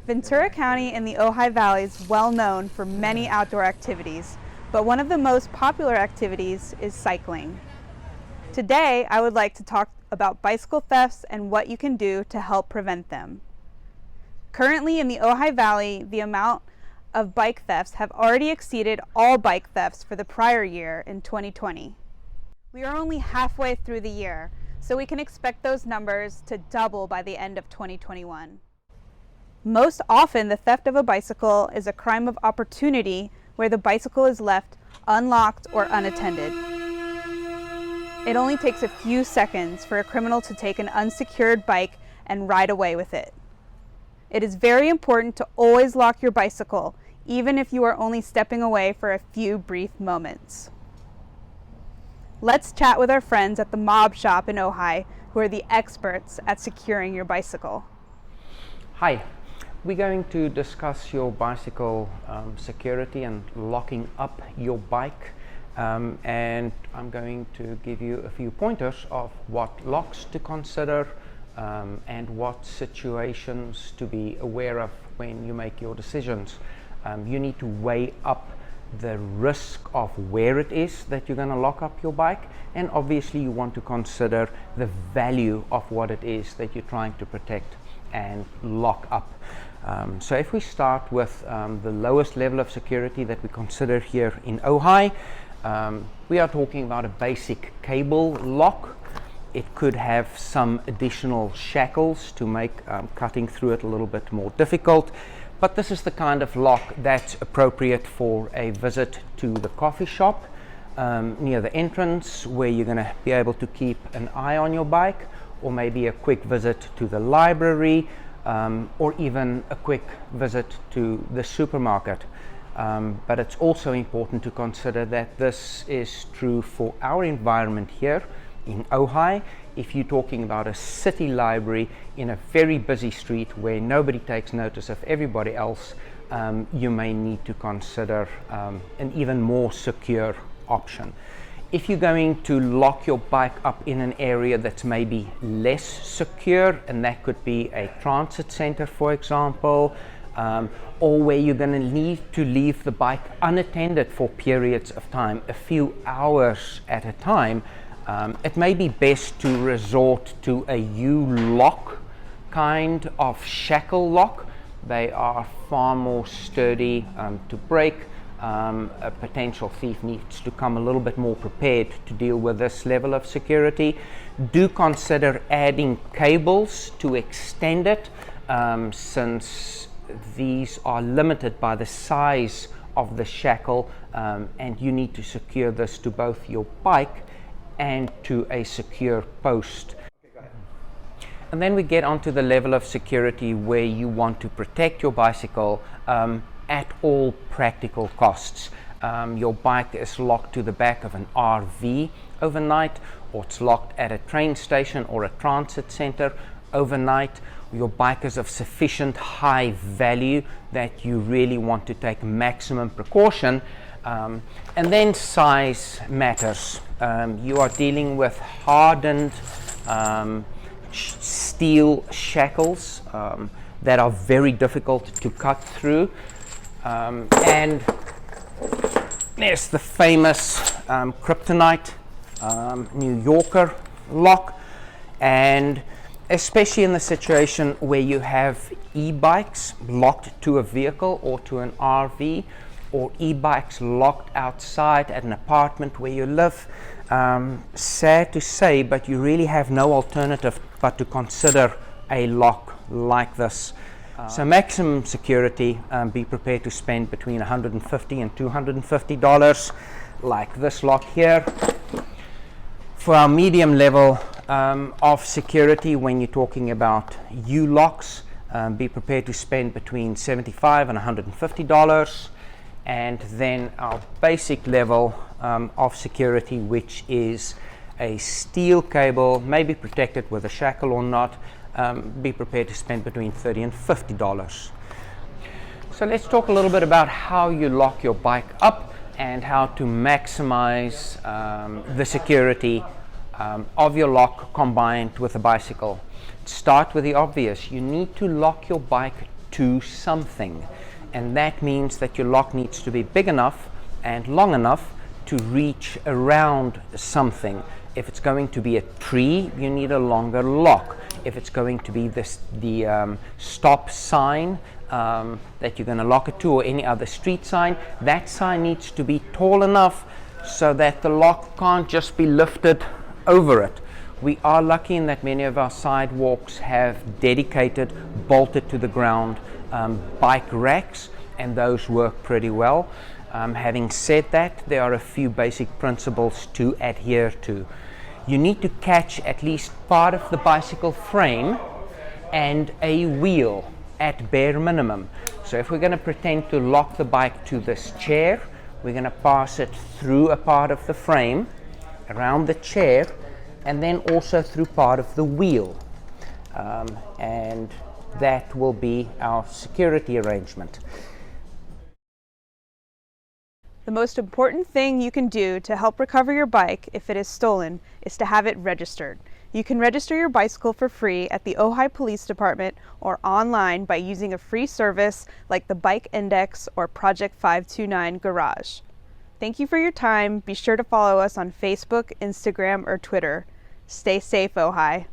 Ventura County in the Ojai Valley is well known for many outdoor activities, but one of the most popular activities is cycling. Today, I would like to talk about bicycle thefts and what you can do to help prevent them. Currently in the Ojai Valley, the amount of bike thefts have already exceeded all bike thefts for the prior year in 2020. We are only halfway through the year, so we can expect those numbers to double by the end of 2021. Most often, the theft of a bicycle is a crime of opportunity where the bicycle is left unlocked or unattended. It only takes a few seconds for a criminal to take an unsecured bike and ride away with it. It is very important to always lock your bicycle, even if you are only stepping away for a few brief moments. Let's chat with our friends at the Mob Shop in Ojai, who are the experts at securing your bicycle. Hi, we're going to discuss your bicycle security and locking up your bike, and I'm going to give you a few pointers of what locks to consider and what situations to be aware of when you make your decisions. You need to weigh up the risk of where it is that you're going to lock up your bike, and obviously you want to consider the value of what it is that you're trying to protect and lock up. So if we start with the lowest level of security that we consider here in Ojai, we are talking about a basic cable lock. It could have some additional shackles to make cutting through it a little bit more difficult, but this is the kind of lock that's appropriate for a visit to the coffee shop near the entrance, where you're going to be able to keep an eye on your bike, or maybe a quick visit to the library, or even a quick visit to the supermarket. But it's also important to consider that this is true for our environment here in Ojai. If you're talking about a city library in a very busy street where nobody takes notice of everybody else, you may need to consider an even more secure option. If you're going to lock your bike up in an area that's maybe less secure, and that could be a transit center, for example, or where you're going to need to leave the bike unattended for periods of time, a few hours at a time, it may be best to resort to a U-lock kind of shackle lock. They are far more sturdy to break. A potential thief needs to come a little bit more prepared to deal with this level of security. Do consider adding cables to extend it, since these are limited by the size of the shackle, and you need to secure this to both your bike and to a secure post. And then we get onto the level of security where you want to protect your bicycle at all practical costs. Your bike is locked to the back of an RV overnight, or it's locked at a train station or a transit center overnight. Your bike is of sufficient high value that you really want to take maximum precaution. And then size matters. You are dealing with hardened steel shackles that are very difficult to cut through. And there's the famous Kryptonite New Yorker lock, and especially in the situation where you have e-bikes locked to a vehicle or to an RV, or e-bikes locked outside at an apartment where you live. Sad to say, but you really have no alternative but to consider a lock like this. So maximum security, be prepared to spend between $150 and $250, like this lock here. For our medium level of security, when you're talking about U-locks, be prepared to spend between $75 and $150. And then our basic level of security, which is a steel cable, maybe protected with a shackle or not, be prepared to spend between $30 and $50. So let's talk a little bit about how you lock your bike up and how to maximize the security of your lock combined with a bicycle. Start with the obvious. You need to lock your bike to something. And that means that your lock needs to be big enough and long enough to reach around something. If it's going to be a tree, you need a longer lock. If it's going to be the stop sign that you're going to lock it to, or any other street sign, that sign needs to be tall enough so that the lock can't just be lifted over it. We are lucky in that many of our sidewalks have dedicated, bolted to the ground bike racks, and those work pretty well. Having said that, there are a few basic principles to adhere to. You need to catch at least part of the bicycle frame and a wheel at bare minimum. So if we're going to pretend to lock the bike to this chair, we're going to pass it through a part of the frame, around the chair, and then also through part of the wheel. And that will be our security arrangement. The most important thing you can do to help recover your bike if it is stolen is to have it registered. You can register your bicycle for free at the Ojai Police Department or online by using a free service like the Bike Index or Project 529 Garage. Thank you for your time. Be sure to follow us on Facebook, Instagram, or Twitter. Stay safe, Ojai.